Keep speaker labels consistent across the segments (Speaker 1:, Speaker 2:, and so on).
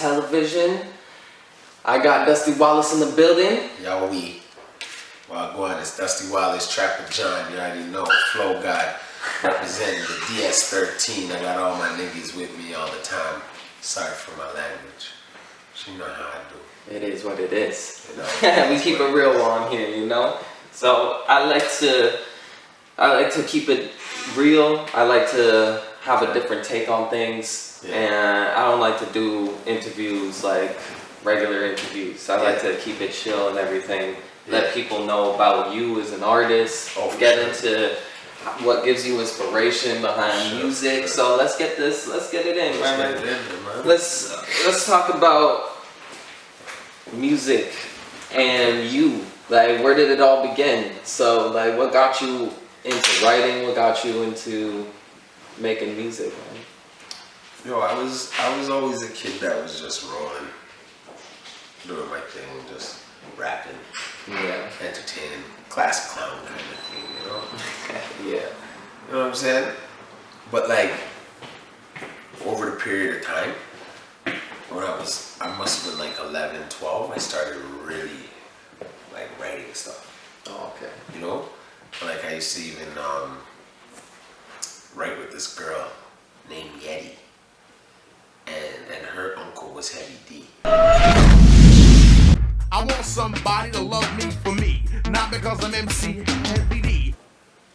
Speaker 1: television. I got Dusty Wallace in the building.
Speaker 2: Yo, well, go on, it's Dusty Wallace, Trapper John, you already know, Flow God, representing the DS13. I got all my niggas with me all the time. Sorry for my language. You know how I do.
Speaker 1: It is what it is.
Speaker 2: You know,
Speaker 1: we keep it real on here, you know? So I like to keep it real. I like to have a different take on things.
Speaker 2: Yeah.
Speaker 1: And I don't like to do interviews like regular interviews. I like to keep it chill and everything. Let people know about you as an artist. Get into what gives you inspiration behind music. So let's get it in, man. Let's talk about music and you. Like, where did it all begin? So, like, what got you into writing? What got you into making music, man?
Speaker 2: Yo, I was always a kid that was just rolling, doing my thing, just rapping, entertaining, class clown kind of thing, you know?
Speaker 1: Yeah.
Speaker 2: You know what I'm saying? But like, over the period of time, when I must have been like 11, 12, I started really like writing stuff.
Speaker 1: Oh, okay.
Speaker 2: You know? Like I used to even write with this girl named Yeti. And her uncle was Heavy D.
Speaker 3: I want somebody to love me for me, not because I'm MC Heavy D.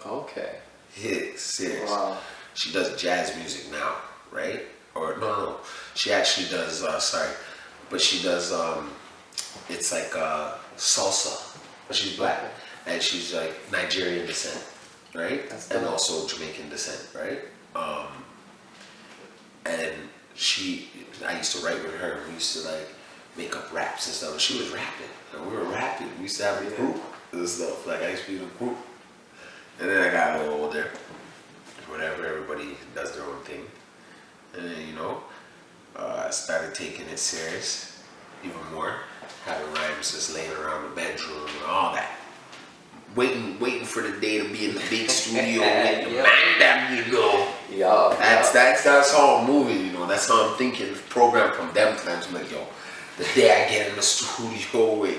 Speaker 1: Okay.
Speaker 2: Yeah, serious.
Speaker 1: Wow.
Speaker 2: She does jazz music now, right? Or no. She actually does, but she does, it's like salsa. But she's black. And she's like Nigerian descent, right? And also Jamaican descent, right? And I used to write with her. We used to like make up raps and stuff. And she was rapping, and we were rapping. We used to have a group and stuff. Like I used to be in a group. And then I got a little older. Whatever, everybody does their own thing. And then, you know, I started taking it serious even more. Having rhymes just laying around the bedroom and all that. Waiting for the day to be in the big studio with the man that you know. That's how I'm moving, you know. That's how I'm thinking. Program from them times. I'm like, yo, the day I get in the studio with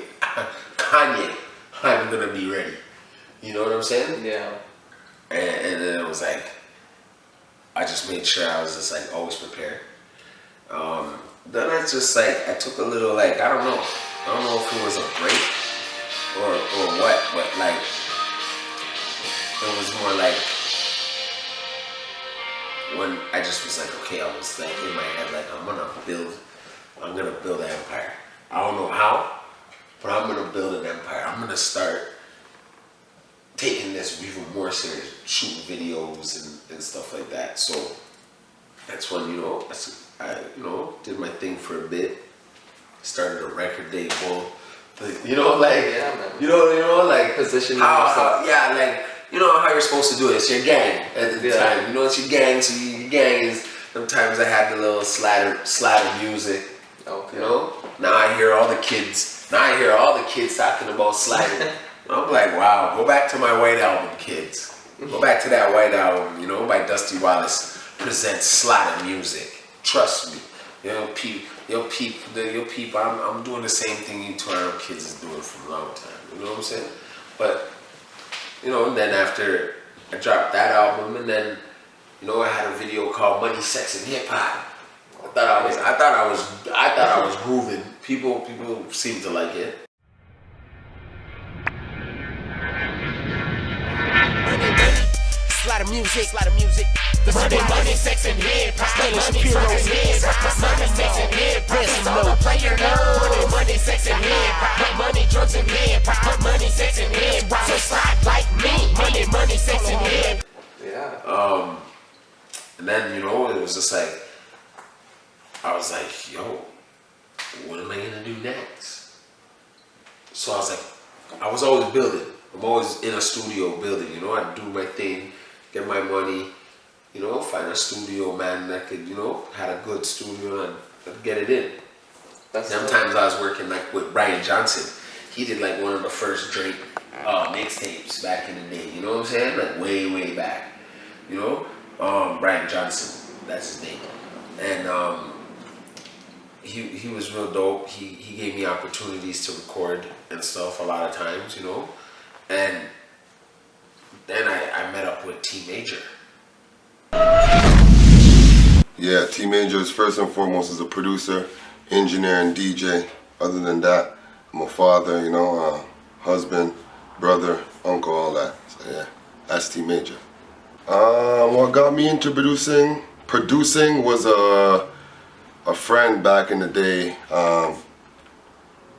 Speaker 2: Kanye, I'm gonna be ready. You know what I'm saying?
Speaker 1: Yeah.
Speaker 2: And then it was like, I just made sure I was just like always prepared. Then I just like, I took a little like, I don't know if it was a break or what, but like, it was more like, when I just was like, okay, I was like in my head, like, I'm gonna build an empire. I don't know how, but I'm gonna build an empire. I'm gonna start taking this even more serious, shooting videos and stuff like that. So that's when, you know, I did my thing for a bit. Started a record label. You know, like, you know, like,
Speaker 1: positioning yourself.
Speaker 2: Like, you know how you're supposed to do it. It's your gang at the time. You know, it's your gang. So your gang is, sometimes I had the little slider music.
Speaker 1: Okay.
Speaker 2: You know? Now I hear all the kids talking about sliding. I'm like, wow, go back to my White Album, kids. Go back to that White Album, you know, by Dusty Wallace presents slider music. Trust me. Yo peep, I'm doing the same thing you Toronto kids is doing for a long time. You know what I'm saying? But, you know, and then after I dropped that album, and then, you know, I had a video called Money, Sex, and Hip Hop. I thought I was grooving. People seem to like it.
Speaker 4: Slide of music. The money, sex, and hip hop. Money, sex, and hip hop. No player, no. Money, sex, and hip hop. Money, drugs, and hip hop. Money, sex, and hip hop. So slide like me. Money, sex, and hip hop.
Speaker 2: And then, you know, it was just like, I was like, yo, what am I gonna do next? So I was like, I was always building. I'm always in a studio building, you know. I do my thing, get my money, you know, find a studio man that could, you know, had a good studio and I'd get it in. Sometimes I was working like with Brian Johnson. He did like one of the first Drake mixtapes back in the day, you know what I'm saying? Like way back, you know? Brian Johnson, that's his name. And he was real dope. He gave me opportunities to record and stuff a lot of times, you know. And then I met up with T Major.
Speaker 5: Yeah, T Major is first and foremost as a producer, engineer, and DJ. Other than that, I'm a father, you know, husband, brother, uncle, all that. So yeah, that's T Major. What got me into producing? Producing was a friend back in the day.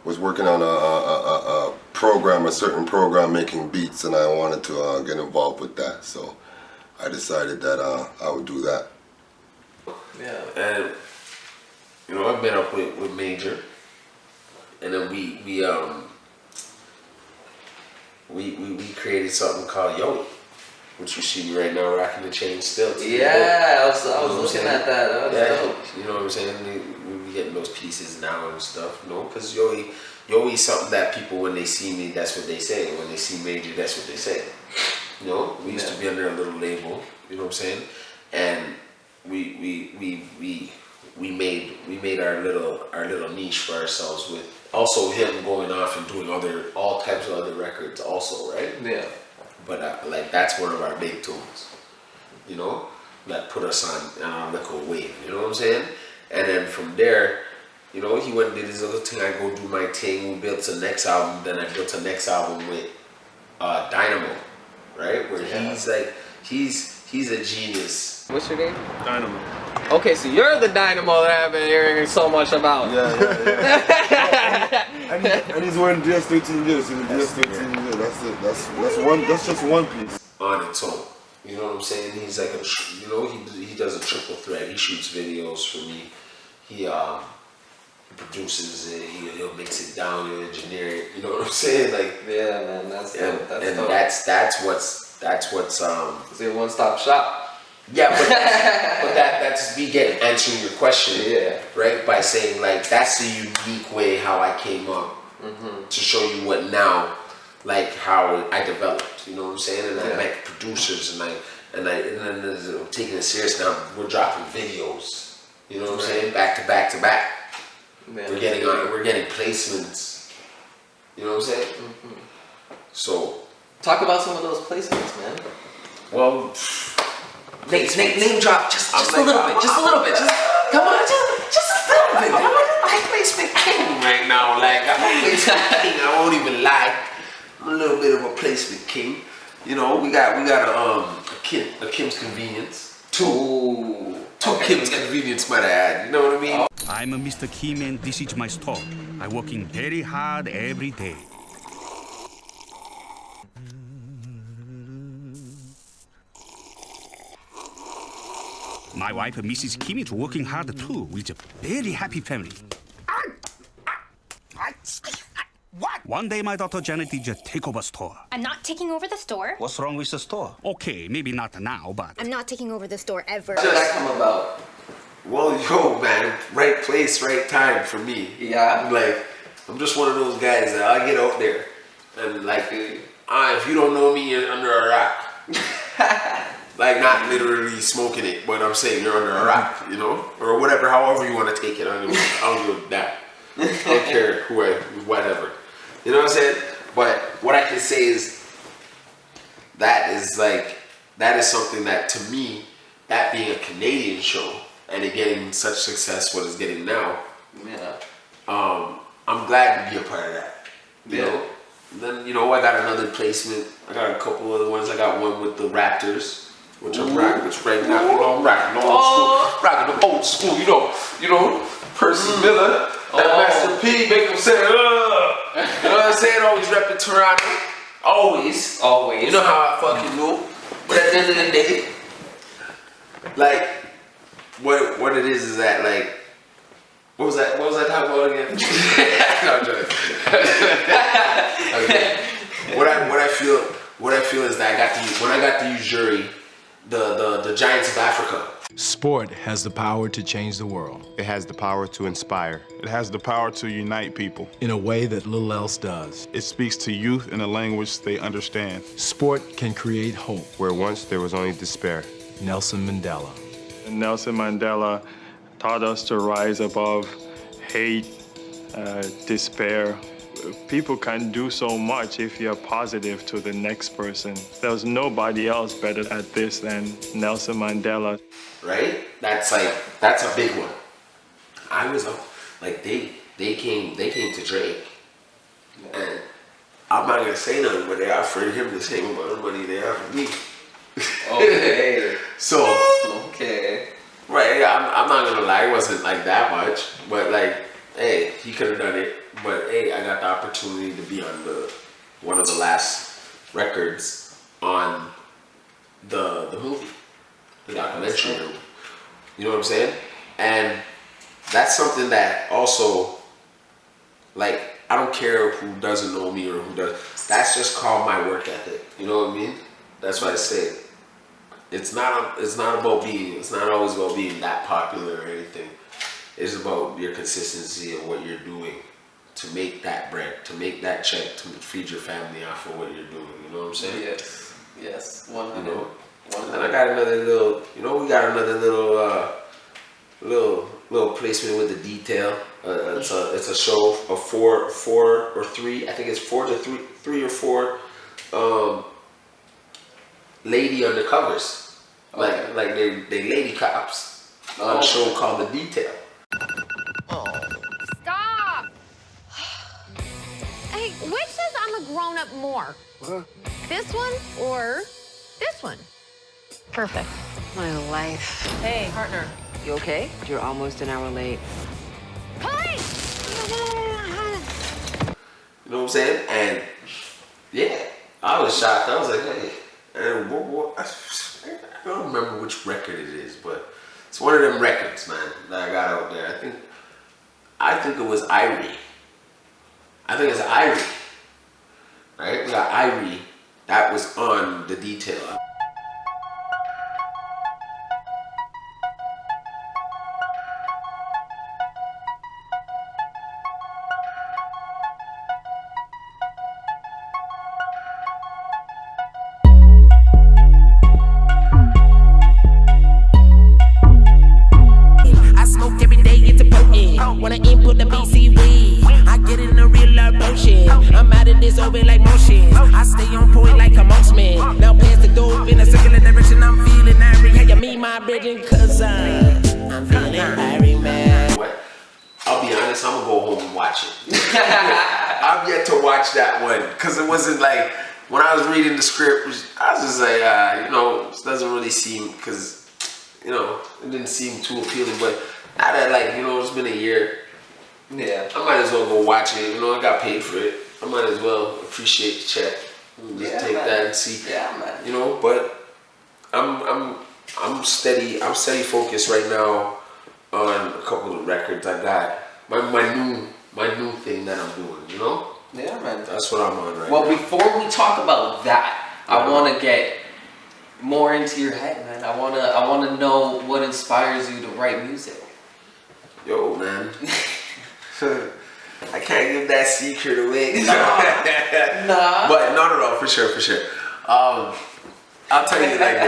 Speaker 5: Was working on a program, a certain program, making beats, and I wanted to get involved with that. So I decided that I would do that.
Speaker 2: Yeah, and you know, I met up with Major, and then we created something called Yo, which you see me right now rocking the chain still.
Speaker 1: Yeah, I was looking at that. That was dope.
Speaker 2: You know what I'm saying? We getting those pieces now and stuff, you know, because Yoi's something that people, when they see me, that's what they say. When they see Major, that's what they say. You know, we used to be under a little label, you know what I'm saying? And we made our little niche for ourselves with also him going off and doing all types of other records also, right?
Speaker 1: Yeah.
Speaker 2: But like that's one of our big tools, you know, that put us on a little wave, you know what I'm saying? And then from there, you know, he went and did his little thing. I go do my thing. We built the next album. Then I built the next album with Dynamo, right? Where he's like, he's a genius.
Speaker 1: What's your name?
Speaker 6: Dynamo.
Speaker 1: Okay, so you're the Dynamo that I've been hearing so much about.
Speaker 5: Yeah. and he's wearing DS13 years. That's just one piece.
Speaker 2: On its own. You know what I'm saying? He's like you know, he does a triple threat. He shoots videos for me. He produces it. He'll mix it down. He'll engineer it. You know what I'm saying? Like,
Speaker 1: yeah, man, that's dope.
Speaker 2: That's what's
Speaker 1: It's a one-stop shop.
Speaker 2: Yeah, but that's me answering your question,
Speaker 1: yeah,
Speaker 2: right? By saying like that's the unique way how I came up to show you what now, like how I developed. You know what I'm saying? And I met producers, and then taking it serious now. We're dropping videos. You know what I'm saying? Back to back to back. Man, we're getting placements. You know what I'm saying? So
Speaker 1: talk about some of those placements, man.
Speaker 2: Well.
Speaker 1: Name drop just a little bit. Come on, just a little bit.
Speaker 2: I'm a placement king right now. Like I'm a placement king. I won't even lie. I'm a little bit of a placement king. You know, we got a Kim's Convenience. Two Kim's Convenience, might I add. You know what I mean?
Speaker 7: I'm a Mr. Kim and this is my store. I'm working very hard every day. My wife, Mrs. Kim, is working hard too, with a very happy family.
Speaker 8: What?
Speaker 7: One day, my daughter Janet did just take over store.
Speaker 8: I'm not taking over the store.
Speaker 7: What's wrong with the store? Okay, maybe not now, but...
Speaker 8: I'm not taking over the store ever.
Speaker 1: How did that come about?
Speaker 2: Well, yo, man, right place, right time for me.
Speaker 1: Yeah.
Speaker 2: Like, I'm just one of those guys that I get out there and like, if you don't know me, you're under a rock. Like, not literally smoking it, but I'm saying you're under a rock, you know? Or whatever, however you want to take it. I don't give a damn. I don't care whatever. You know what I'm saying? But what I can say is that is something that, to me, that being a Canadian show and it getting such success what it's getting now, I'm glad to be a part of that. You know? And then, you know, I got another placement. I got a couple other ones. I got one with the Raptors. Which I'm rocking, which right now, you know, I'm rocking the old school, you know, Percy Miller, that Master P, make them say, you know what I'm saying? Always repping Toronto, always. You know how I fucking know, but at the end of the day, like, what it is that, like, what was that talking about again? No, I'm joking. What I feel is that when I got to use jury, the Giants of Africa.
Speaker 9: Sport has the power to change the world.
Speaker 10: It has the power to inspire. It has the power to unite people.
Speaker 9: In a way that little else does.
Speaker 10: It speaks to youth in a language they understand.
Speaker 9: Sport can create hope.
Speaker 10: Where once there was only despair.
Speaker 9: Nelson Mandela.
Speaker 10: And Nelson Mandela taught us to rise above hate, despair. People can do so much if you're positive to the next person. There's nobody else better at this than Nelson Mandela.
Speaker 2: Right? That's a big one. I was like they came to Drake, and I'm not gonna say nothing, but they offered him the same amount of money they offered me.
Speaker 1: Okay.
Speaker 2: So
Speaker 1: okay.
Speaker 2: Right, I'm not gonna lie, it wasn't like that much, but like, hey, he could have done it. But hey, I got the opportunity to be on one of the last records on the movie, the documentary. You know what I'm saying? And that's something that also, like, I don't care who doesn't know me or who does. That's just called my work ethic. You know what I mean? That's what I say. It's not always about being that popular or anything. It's about your consistency of what you're doing to make that bread, to make that check, to feed your family off of what you're doing. You know what I'm saying?
Speaker 1: Yes. 100.
Speaker 2: You know? And I got another little, we got another little placement with the detail. It's a show of four or three. I think it's 3 or 4 lady undercovers, like they lady cops on a show called The Detail.
Speaker 6: Stop! Hey, which says I'm a grown-up more?
Speaker 2: Huh?
Speaker 6: This one or this one? Perfect.
Speaker 11: My life.
Speaker 6: Hey, partner.
Speaker 11: You okay? You're almost an hour late.
Speaker 6: Police!
Speaker 2: You know what I'm saying? And yeah, I was shocked. I was like, hey, and what? I don't remember which record it is, but it's one of them records, man, that I got out there. I think it was Irie. I think it's Irie. Right? We got Irie. That was on The Detail.
Speaker 4: When I input the BC weed, I get it in a real love motion. I'm out of this over like motion. I stay on point like a marksman. Now pass the dope in a circular direction. I'm feeling irie. How you mean my brethren? Cause I'm feeling irie, man.
Speaker 2: What? I'll be honest, I'm gonna go home and watch it. I've yet to watch that one because it wasn't like when I was reading the script. I was just like, it doesn't really seem because it didn't seem too appealing, but. Now that it's been a year,
Speaker 1: yeah,
Speaker 2: I might as well go watch it. I got paid for it. I might as well appreciate the check. Just take that and see.
Speaker 1: Yeah, man.
Speaker 2: But I'm steady. I'm steady focused right now on a couple of records. I got my new thing that I'm doing.
Speaker 1: Yeah, man.
Speaker 2: That's what I'm on right now.
Speaker 1: Well, before we talk about that, I want to get more into your head, man. I wanna know what inspires you to write music.
Speaker 2: Yo, man. I can't give that secret away.
Speaker 1: Nah.
Speaker 2: But no, for sure. I'll tell you like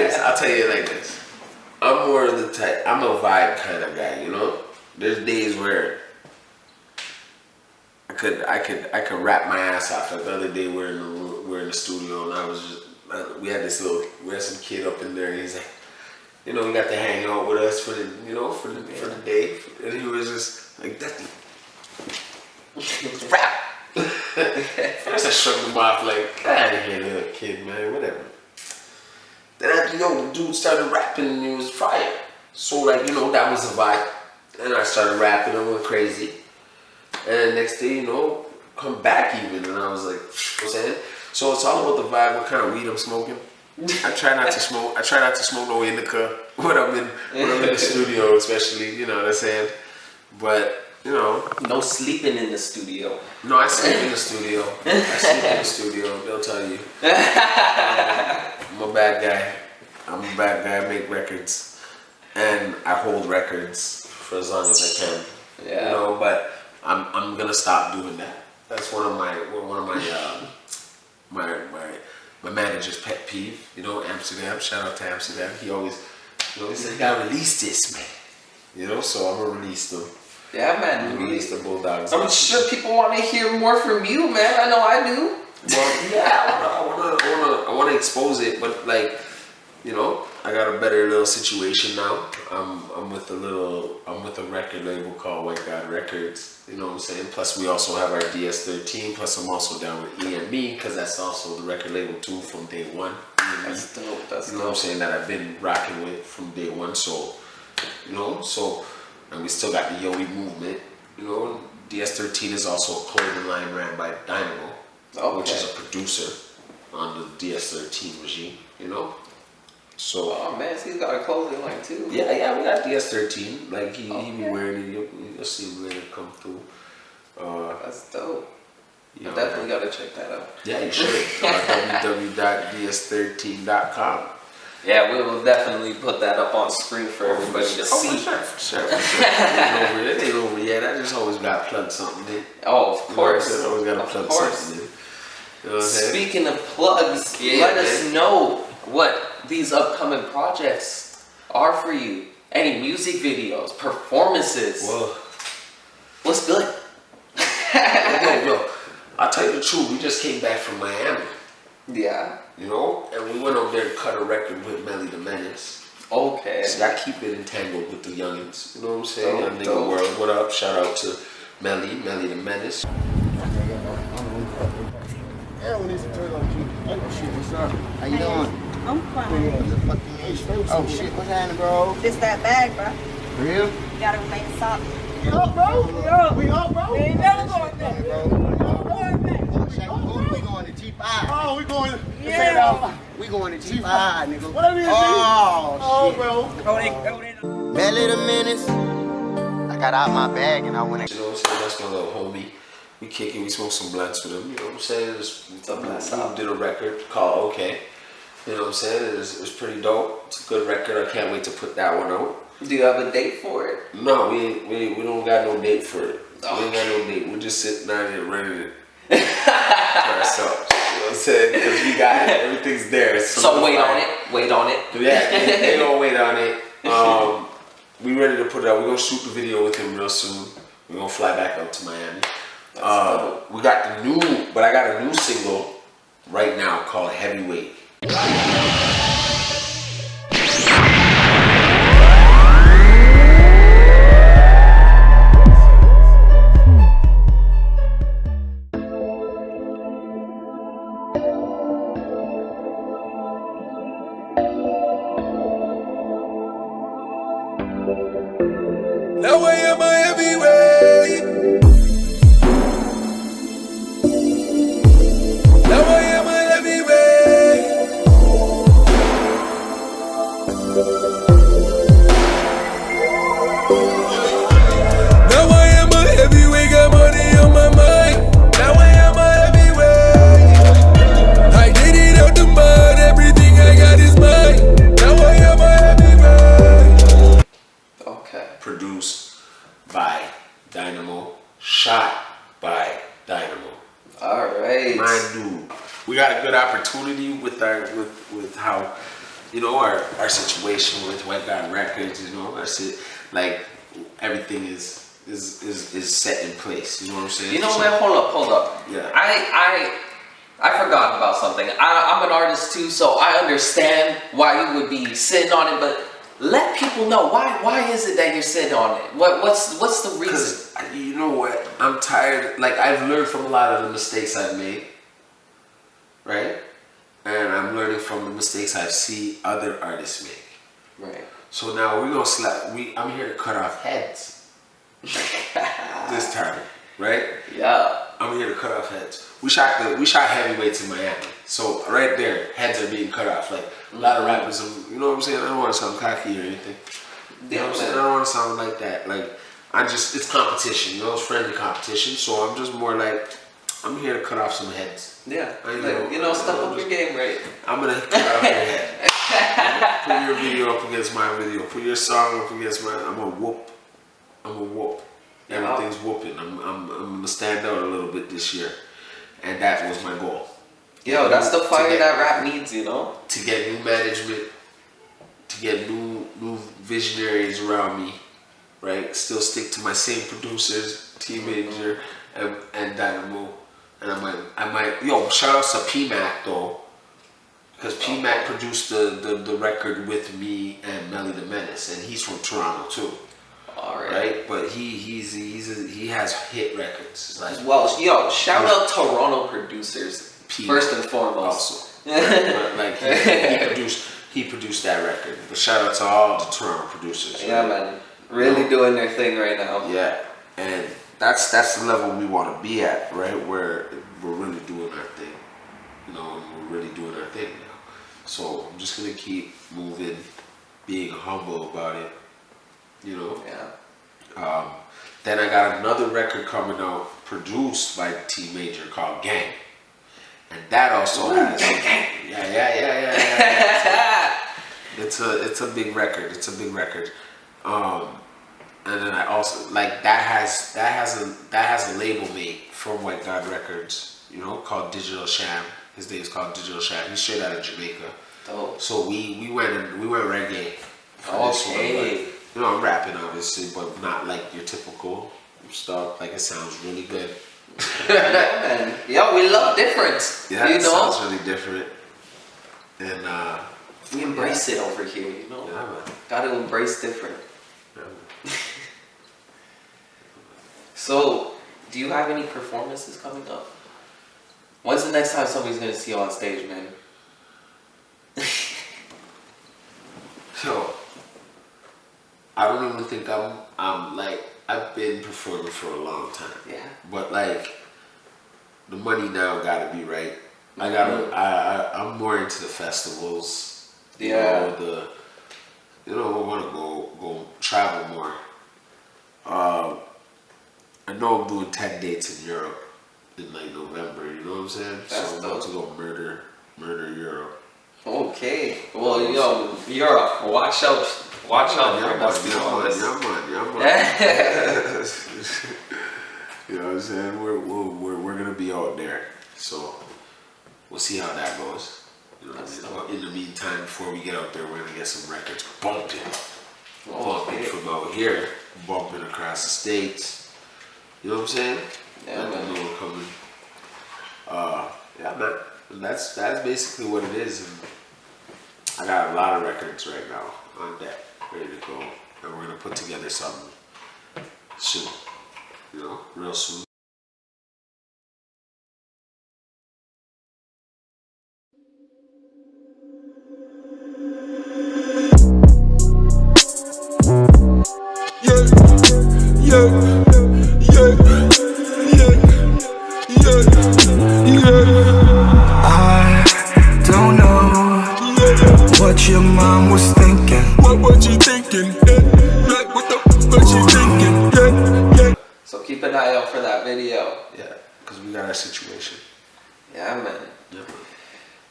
Speaker 2: this. I'm more of the type. I'm a vibe kind of guy. There's days where I could rap my ass off. Like the other day, we're in the studio, and I was just we had some kid up in there, and he's like. He got to hang out with us for the day, and he was just like, "That's rap." First I shrugged him off like, "Get out of here, little kid, man, whatever." Then the dude started rapping, and he was fire. So that was the vibe. And I started rapping, and went crazy. And next day, come back even, and I was like, "What's I'm saying?" So it's all about the vibe. What kind of weed I'm smoking. I try not to smoke no indica when I'm in the studio, especially, you know what I'm saying? But,
Speaker 1: no sleeping in the studio.
Speaker 2: No, I sleep in the studio. They'll tell you. I'm a bad guy. I make records. And I hold records for as long as I can.
Speaker 1: Yeah.
Speaker 2: But I'm gonna stop doing that. That's one of my manager's pet peeve, Amsterdam. Shout out to Amsterdam. He always, he said, "You gotta release this, man." So I'm gonna release them.
Speaker 1: Yeah, man.
Speaker 2: We released the Bulldogs.
Speaker 1: I'm sure people want to hear more from you, man. I know I do.
Speaker 2: Well, yeah, I want to expose it, but like, you know, I got a better little situation now. I'm with a record label called White God Records. You know what I'm saying? Plus, we also have our DS13. Plus, I'm also down with EME because that's also the record label too from day one.
Speaker 1: That's dope. That's
Speaker 2: you know what I'm saying, that I've been rocking with from day one. So, you know, and we still got the Yowie movement. You know, DS13 is also a clothing line ran by Dynamo, which is a producer on the DS13 regime. You know. So,
Speaker 1: oh man, so he's got a clothing line too.
Speaker 2: Yeah, we got DS13. Like he be wearing it. You'll see him later come through.
Speaker 1: That's dope. You definitely gotta check that out.
Speaker 2: Yeah, you should. www.ds13.com.
Speaker 1: Yeah, we will definitely put that up on screen for everybody to see.
Speaker 2: For sure. It ain't over yet. I just always gotta plug something in.
Speaker 1: Oh, of course.
Speaker 2: I always gotta plug something in. You know what I'm saying?
Speaker 1: Speaking of plugs, let us know what these upcoming projects are for you. Any music videos, performances.
Speaker 2: Whoa.
Speaker 1: What's good?
Speaker 2: Yo, I'll tell you the truth. We just came back from Miami.
Speaker 1: Yeah.
Speaker 2: You know? And we went over there and cut a record with Melly the Menace.
Speaker 1: Okay.
Speaker 2: See, I keep it entangled with the youngins. You know what I'm saying? Young nigga world. What up? Shout out to Melly the Menace.
Speaker 12: How you doing?
Speaker 13: I'm fine.
Speaker 12: Oh shit, what's happening, bro?
Speaker 13: This that bag, bro.
Speaker 12: For real?
Speaker 13: You gotta remain solid.
Speaker 12: We up, bro? We up, bro?
Speaker 13: We ain't never going back.
Speaker 12: We going to G5.
Speaker 13: Oh,
Speaker 12: we going to...
Speaker 13: Yeah.
Speaker 12: We going to G5, nigga.
Speaker 13: Whatever it is.
Speaker 12: Oh, shit.
Speaker 13: bro.
Speaker 12: Melly the Menace. I got out my bag and I went...
Speaker 2: You know what I'm saying? That's my little homie. We kick it, we smoke some blunts with him. You know what I'm saying? We did a record called Okay. You know what I'm saying? It was pretty dope. It's a good record. I can't wait to put that one out.
Speaker 1: Do you have a date for it?
Speaker 2: No, we don't got no date for it. We ain't got no date. We're just sitting down here running it for ourselves. You know what I'm saying? Because we got it. Everything's there.
Speaker 1: So wait on it. Wait on it.
Speaker 2: Yeah, they gonna wait on it. We ready to put it out. We're gonna shoot the video with him real soon. We're gonna fly back up to Miami. We got I got a new single right now called Heavyweight.
Speaker 4: Now I am a heavyweight. Now I am a heavyweight. Now I am a heavyweight, got money on my mind. Now I am a heavyweight. I did it out the mud, everything I got is mine. Now I am a heavyweight.
Speaker 1: Okay.
Speaker 2: Produced by Dynamo, shot by Dynamo.
Speaker 1: All right.
Speaker 2: My dude, we got a good opportunity with how, you know, our situation with White God Records. You know, like everything is set in place. You know what I'm saying?
Speaker 1: You know what? Hold up.
Speaker 2: Yeah.
Speaker 1: I forgot about something. I'm an artist too, so I understand why you would be sitting on it, but let people know why is it that you're sitting on it? What's the reason?
Speaker 2: You know what? I'm tired. Like, I've learned from a lot of the mistakes I've made, right? And I'm learning from the mistakes I've seen other artists make.
Speaker 1: Right.
Speaker 2: So now we're gonna I'm here to cut off heads. This time, right?
Speaker 1: Yeah.
Speaker 2: I'm here to cut off heads. We shot heavyweights in Miami. So right there, heads are being cut off. Like a lot of rappers, you know what I'm saying? I don't want to sound cocky or anything. You know what I'm saying? I don't want to sound like that. Like, it's competition, you know, it's friendly competition. So I'm just more like, I'm here to cut off some heads.
Speaker 1: Yeah. Step up your game, right?
Speaker 2: I'm gonna cut off your head. Put your video up against my video. Put your song up against mine. I'm gonna whoop. Everything's whooping. I'm gonna stand out a little bit this year, and that was my goal.
Speaker 1: Yo, that's the fire that rap needs, you know.
Speaker 2: To get new management, to get new visionaries around me, right? Still stick to my same producers, T Major and Dynamo. And I might, yo, shout outs to P-Mac though. Because P-Mac produced the record with me and Melly the Menace, and he's from Toronto too. Right? But he has hit records. Like,
Speaker 1: well, yo, shout out Toronto producers first and foremost.
Speaker 2: Also, but like he produced that record. But shout out to all the Toronto producers.
Speaker 1: Yeah, man, really doing their thing right now.
Speaker 2: Yeah, and that's the level we want to be at, right? Where we're really doing our thing, and we're really doing our thing now. So I'm just gonna keep moving, being humble about it,
Speaker 1: Yeah.
Speaker 2: Then I got another record coming out, produced by T Major called Gang, and that also has yeah. It's a big record. It's a big record. And then I also like that has a label mate from White God Records, called Digital Sham. His name is called Digital Sham. He's straight out of Jamaica.
Speaker 1: Dope.
Speaker 2: So we went reggae.
Speaker 1: Okay.
Speaker 2: I'm rapping obviously, but not like your typical stuff. Like it sounds really good.
Speaker 1: Yeah, man. Yeah, we love different.
Speaker 2: Yeah, it sounds really different. And
Speaker 1: we embrace it over here,
Speaker 2: Yeah, man.
Speaker 1: Gotta embrace different.
Speaker 2: Yeah, man.
Speaker 1: So, do you have any performances coming up? When's the next time somebody's gonna see you on stage, man?
Speaker 2: Yo, I don't even think I'm like, I've been performing for a long time.
Speaker 1: Yeah.
Speaker 2: But like, the money now gotta be right. I'm more into the festivals.
Speaker 1: Yeah.
Speaker 2: I want to go travel more. I know I'm doing 10 dates in Europe in like November. You know what I'm saying?
Speaker 1: That's
Speaker 2: so I'm about to go murder Europe.
Speaker 1: Okay. Well, yo, Europe, watch out for us.
Speaker 2: You know what I'm saying? We're gonna be out there, so we'll see how that goes. You know what I mean? In the meantime, before we get out there, we're gonna get some records bumping from out here, bumping across the states. You know what I'm saying?
Speaker 1: Yeah, man.
Speaker 2: We're coming. Yeah, man. And that's basically what it is. And I got a lot of records right now on deck, ready to go, and we're gonna put together something soon. Real soon.
Speaker 14: I don't know what your mom was thinking. What you thinking? What you thinking?
Speaker 1: So keep an eye out for that video.
Speaker 2: Yeah, because we got our situation.
Speaker 1: Yeah, man.
Speaker 2: Yeah, man.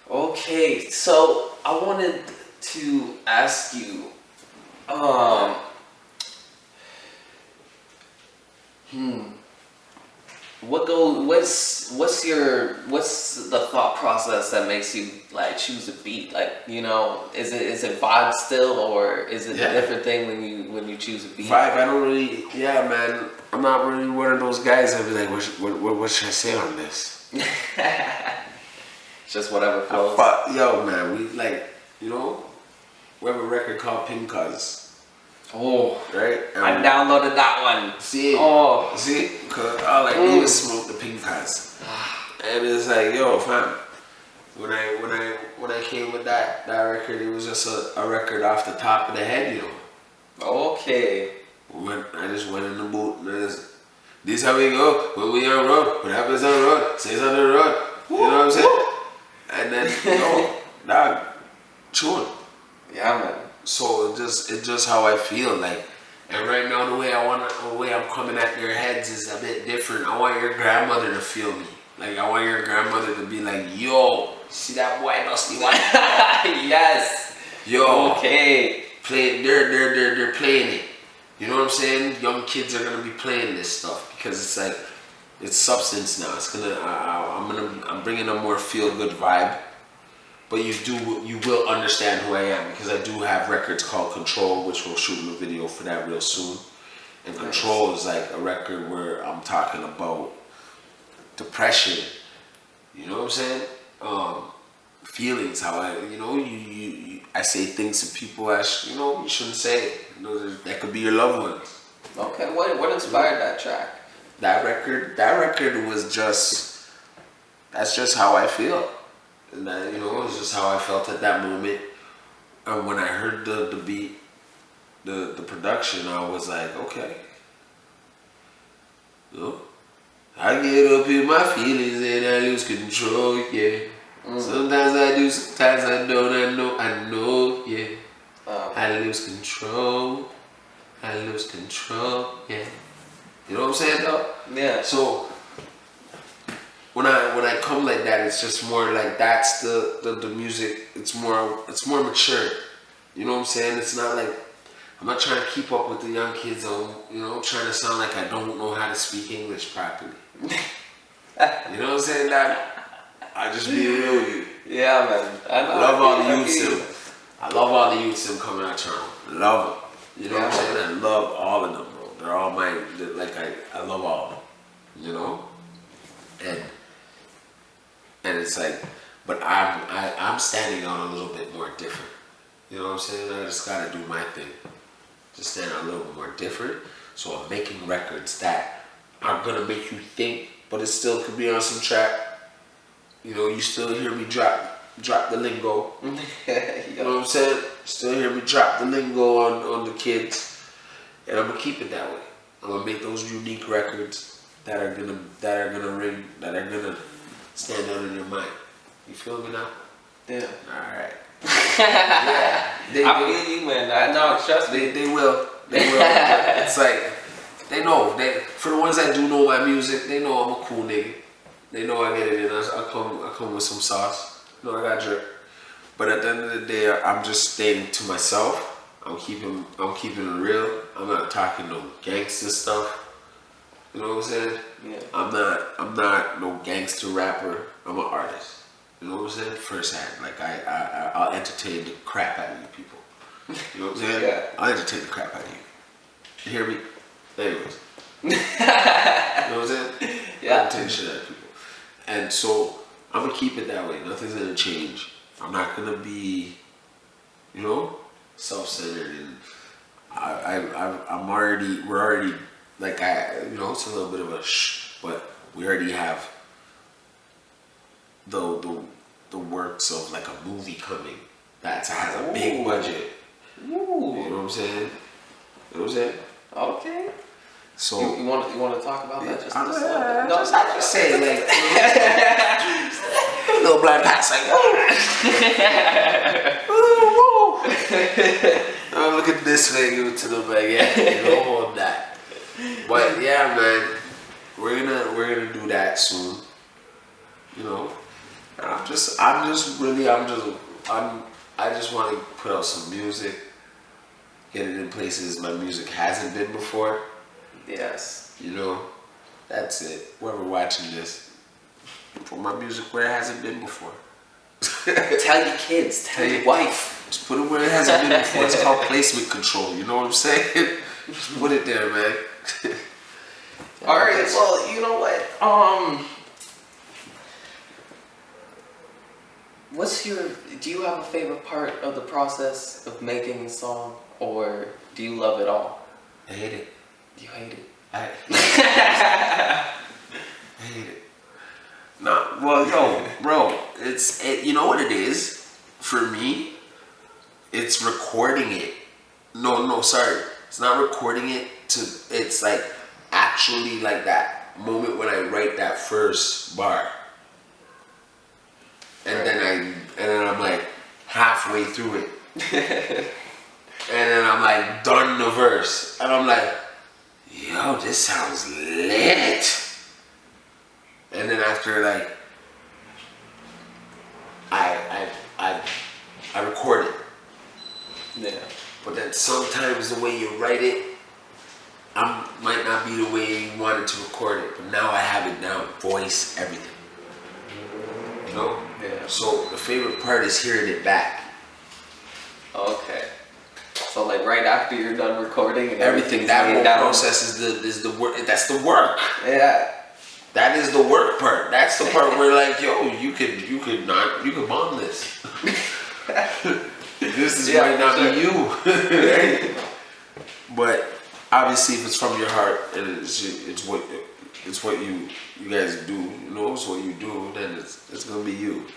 Speaker 1: Okay, so I wanted to ask you, what's the thought process that makes you like choose a beat? Like, is it vibe still, or is it a different thing when you choose a beat?
Speaker 2: Vibe, I don't really, man. I'm not really one of those guys that be like, what should I say on this?
Speaker 1: Just whatever flows.
Speaker 2: Yo, man, we like, we have a record called Pink Cuz.
Speaker 1: Oh,
Speaker 2: right.
Speaker 1: I downloaded that one.
Speaker 2: See, cause all I do is smoke the Pink Cuz, and it's like, yo, fam. When I came with that record, it was just a record off the top of the head,
Speaker 1: Okay.
Speaker 2: I just went in the booth and this is how we go when we on road. What happens on the road stays on the road. You know what I'm saying? And then dog, chewing.
Speaker 1: Yeah, man.
Speaker 2: So it's just how I feel like. And right now the way I'm coming at their heads is a bit different. I want your grandmother to feel me. Like I want your grandmother to be like, yo, see that white dusty one?
Speaker 1: Yes.
Speaker 2: Yo.
Speaker 1: Okay.
Speaker 2: They're playing it. You know what I'm saying? Young kids are gonna be playing this stuff because it's like, it's substance now. It's I'm bringing a more feel good vibe. But you will understand who I am because I do have records called Control, which we'll shoot a video for that real soon. And Control is like a record where I'm talking about depression. You know what I'm saying? Feelings, how I say things to people as you shouldn't say it. That could be your loved ones.
Speaker 1: Okay, what inspired that track?
Speaker 2: That record was that's just how I feel. And that, it was just how I felt at that moment. And when I heard the beat, the production, I was like, okay. I get up in my feelings and I lose control, yeah. Sometimes I do, sometimes I don't, I know, yeah. I lose control, yeah. You know what I'm saying, though? Yeah. So when I come like that, it's just more like that's the music. It's more mature. You know what I'm saying? It's not like I'm not trying to keep up with the young kids. I'm trying to sound like I don't know how to speak English properly. You know what I'm saying? That I just be real with you.
Speaker 1: Yeah, man.
Speaker 2: I love all the youths. I love all the youths coming out Toronto. Love them. You know what I'm saying? I love all of them, bro. They're all mine. I love all of them. You know? And it's like, but I'm standing out a little bit more different. You know what I'm saying? I just gotta do my thing. Just stand out a little bit more different. So I'm making records that are gonna make you think, but it still could be on some track. You still hear me drop the lingo. You know what I'm saying? Still hear me drop the lingo on the kids. And I'm gonna keep it that way. I'm gonna make those unique records that are gonna stand out in your mind. You feel me now? Yeah. Alright. Yeah.
Speaker 1: I feel you, man. No, trust me.
Speaker 2: They will. It's like they know. For the ones that do know my music, they know I'm a cool nigga. They know I get it in. I come with some sauce. I got drip. But at the end of the day, I'm just staying to myself. I'm keeping it real. I'm not talking no gangster stuff. You know what I'm saying? Yeah. I'm not no gangster rapper. I'm an artist. You know what I'm saying? First hand. Like I'll entertain the crap out of you people. You know what I'm saying? Yeah. I'll entertain the crap out of you. You hear me? Anyways. You know what I'm saying? Yeah. I'll entertain the shit out of people. And so I'm gonna keep it that way. Nothing's gonna change. I'm not gonna be, self-centered, and we're already like it's a little bit of a but we already have the works of like a movie coming that has a big budget. Ooh. You know what I'm saying? You know what I'm saying? Okay. So
Speaker 1: you want to talk about that just a little bit?
Speaker 2: No, I'm just saying like a little blind pass like I'm looking this way, give it to them like on that. But yeah, man, we're gonna do that soon. I just want to put out some music, get it in places my music hasn't been before. Yes. That's it. Whoever watching this, put my music where it hasn't been before.
Speaker 1: Tell your kids, tell your wife.
Speaker 2: Just put it where it hasn't been before. It's called placement control. You know what I'm saying? Just put it there, man.
Speaker 1: Alright, well, you know what? Do you have a favorite part of the process of making a song, or do you love it all?
Speaker 2: I hate it.
Speaker 1: You hate it?
Speaker 2: I hate it. No, well, bro, you know what it is? For me, it's recording it. No, sorry. It's not recording it it's like actually like that moment when I write that first bar. And then I'm like halfway through it. And then I'm like done the verse. And I'm like, yo, this sounds lit. And then after like I record it. Yeah. But then sometimes the way you write it might not be the way you wanted to record it. But now I have it down, voice, everything. Yeah. So the favorite part is hearing it back.
Speaker 1: Okay. So like right after you're done recording and
Speaker 2: everything. That whole process is the work. That's the work.
Speaker 1: Yeah.
Speaker 2: That is the work part. That's the part where like, yo, you could bomb this. This is might not be you. Right? But obviously, if it's from your heart and it's what you guys do, you know, it's what you do, then it's gonna be you.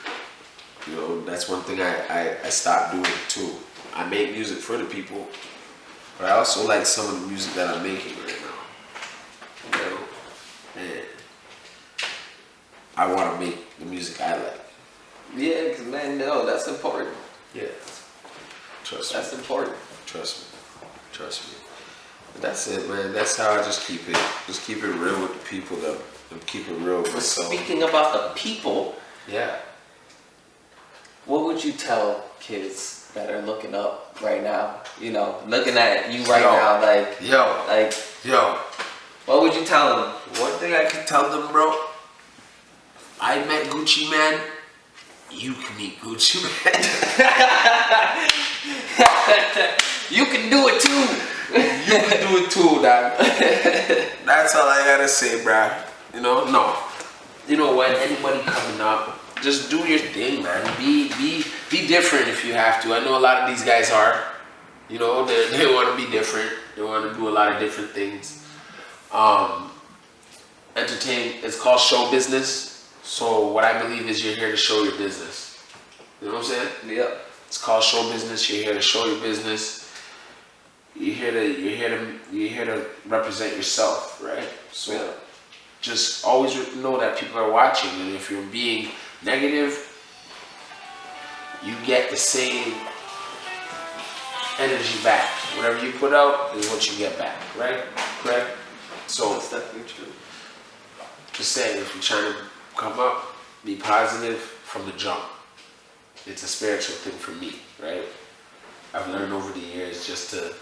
Speaker 2: You know, that's one thing I stopped doing too. I make music for the people, but I also like some of the music that I'm making right now. You know, and I want to make the music I like.
Speaker 1: Yeah, because man, no, that's important.
Speaker 2: Yeah. Trust me.
Speaker 1: That's important.
Speaker 2: Trust me. But that's it, man. That's how I just keep it real with the people, though. And keep it real with myself.
Speaker 1: Speaking about the people,
Speaker 2: yeah.
Speaker 1: What would you tell kids that are looking up right now? You know, looking at you right now, like, what would you tell them?
Speaker 2: One thing I can tell them, bro. I met Gucci Man. You can meet Gucci Man.
Speaker 1: You can do it too.
Speaker 2: You can do it too, dog. That's all I gotta say, bruh. You know, no. You know what? Anybody coming up, just do your thing, man. Be different if you have to. I know a lot of these guys are. You know, they want to be different. They want to do a lot of different things. Entertain. It's called show business. So what I believe is you're here to show your business. You know what I'm saying?
Speaker 1: Yeah.
Speaker 2: It's called show business. You're here to show your business. You're here to represent yourself, right? So just always know that people are watching, and if you're being negative, you get the same energy back. Whatever you put out is what you get back, right? Correct? So
Speaker 1: that's definitely true.
Speaker 2: Just saying, if you're trying to come up, be positive from the jump. It's a spiritual thing for me, right? I've learned over the years just to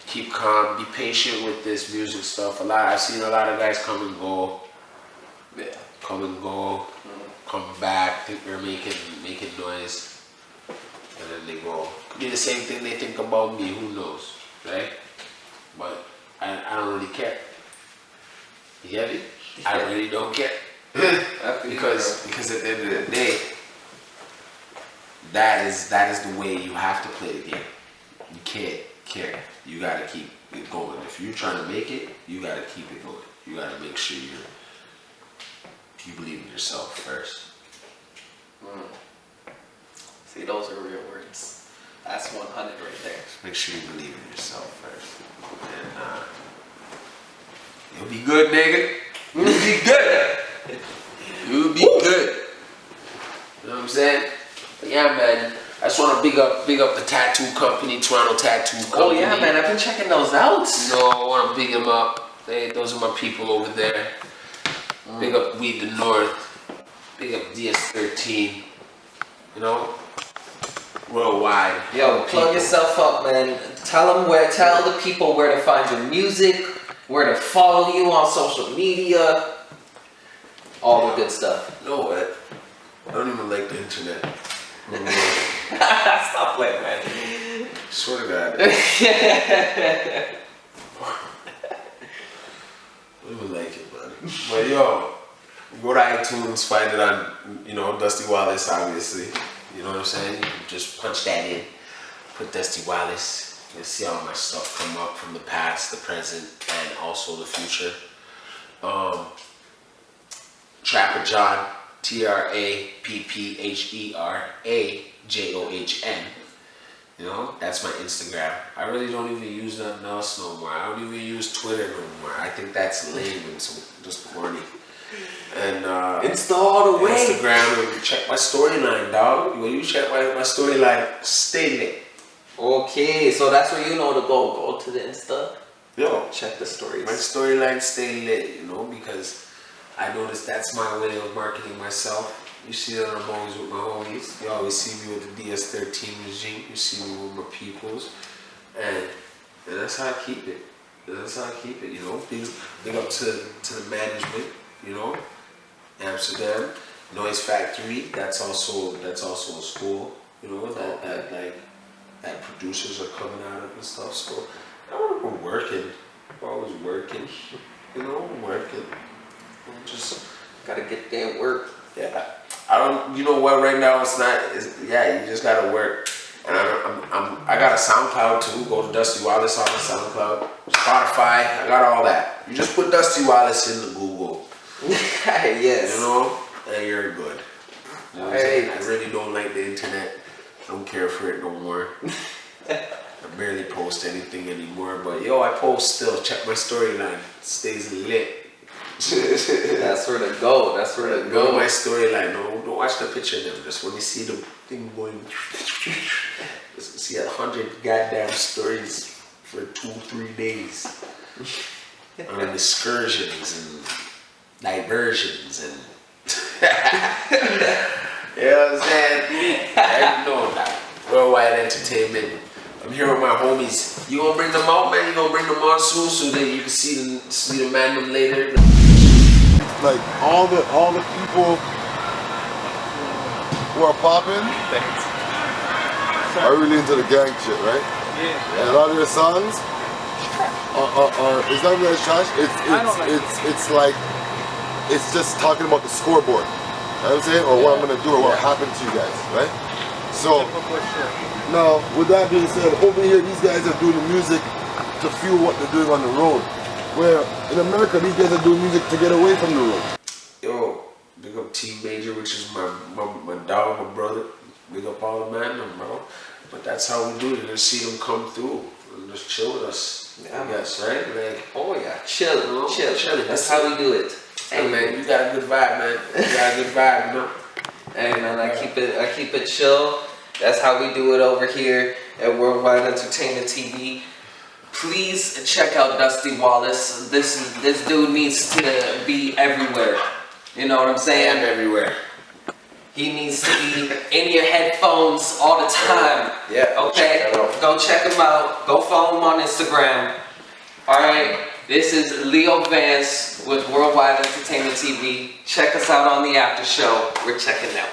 Speaker 2: keep calm, be patient with this music stuff. I've seen a lot of guys come and go. Yeah. Come and go, come back, think they're making noise, and then they go. Could be the same thing they think about me, who knows, right? But I don't really care. You get me? I really don't care. because at the end of the day, that is the way you have to play the game. You can't care. You gotta keep it going. If you're trying to make it, you gotta keep it going. You gotta make sure you believe in yourself first.
Speaker 1: See, those are real words. That's 100 right there.
Speaker 2: Just make sure you believe in yourself first. And you'll be good, nigga. You'll be good. You'll be good. You know what I'm saying? But yeah, man. I just want to big up the tattoo company, Toronto Tattoo Company.
Speaker 1: Oh yeah, man. I've been checking those out.
Speaker 2: You know, I want to big them up. Those are my people over there. Big up We the North. Big up DS13. You know, worldwide.
Speaker 1: Yo, plug yourself up, man. Tell the people where to find your music, where to follow you on social media, all the good stuff.
Speaker 2: You know what? I don't even like the internet.
Speaker 1: Stop playing, man.
Speaker 2: Swear to God. I don't even like it, man. But yo, go to iTunes, find it on, you know, Dusty Wallace, obviously. You know what I'm saying? You can just punch that in, put Dusty Wallace. You'll see all my stuff come up from the past, the present, and also the future. Trapper John, TRAPPHERAJOHN. You know, that's my Instagram. I really don't even use nothing else no more. I don't even use Twitter no more. I think that's lame and just corny. And
Speaker 1: Insta all the way.
Speaker 2: Instagram, check my storyline, dog. When you check my storyline, stay lit.
Speaker 1: Okay, so that's where you know to go. Go to the Insta.
Speaker 2: Yo,
Speaker 1: check the stories.
Speaker 2: My storyline stay lit, you know, because I noticed that's my way of marketing myself. You see that I'm always with my homies. You always see me with the DS13 regime. You see me with my peoples. And that's how I keep it. That's how I keep it, you know. Big up to the management, you know. Amsterdam, Noise Factory, that's also a school, you know, that like that producers are coming out of and stuff. So we're working. We're always working. You know, working. Just
Speaker 1: gotta get there and work.
Speaker 2: Yeah. I don't. You know what? Right now, it's not. Yeah, you just gotta work. And I got a SoundCloud too. Go to Dusty Wallace on the SoundCloud, Spotify. I got all that. You just put Dusty Wallace in the Google.
Speaker 1: Yes.
Speaker 2: You know, and you're good. You know what I'm saying? I really don't like the internet. I don't care for it no more. I barely post anything anymore. But yo, I post still. Check my storyline. It stays lit.
Speaker 1: That's where to go. That's where to go.
Speaker 2: My storyline. No, don't watch the picture of them. Just when you see the thing going, see 100 goddamn stories for 2-3 days on excursions and diversions and you know what I'm saying? I know that. Worldwide Entertainment. I'm here with my homies. You gonna bring them out, man? You gonna bring them on soon so that you can see the man them later?
Speaker 5: Like all the people who are popping are really into the gang shit, right? Yeah. And a lot of their songs are it's not really trash. It's like it's just talking about the scoreboard. You know what I'm saying? Or what I'm gonna do or what happened to you guys, right? So now with that being said, over here these guys are doing the music to fuel what they're doing on the road. Where in America, these guys are doing music to get away from the road.
Speaker 2: Yo, big up T Major, which is my dog, my brother. Big up all the man, bro. But that's how we do it. You're gonna see them come through and just chill with us.
Speaker 1: Yeah,
Speaker 2: I guess, right? Like,
Speaker 1: oh yeah, chill. That's how we do it.
Speaker 2: Hey man, you got a good vibe, man. You got a good vibe, you know.
Speaker 1: Hey man, I keep it chill. That's how we do it over here at Worldwide Entertainment TV. Please check out Dusty Wallace. This dude needs to be everywhere. You know what I'm saying?
Speaker 2: I'm everywhere.
Speaker 1: He needs to be in your headphones all the time.
Speaker 2: Yeah.
Speaker 1: Okay. Go check him out. Go follow him on Instagram. All right. This is Leo Vance with Worldwide Entertainment TV. Check us out on the after show. We're checking out.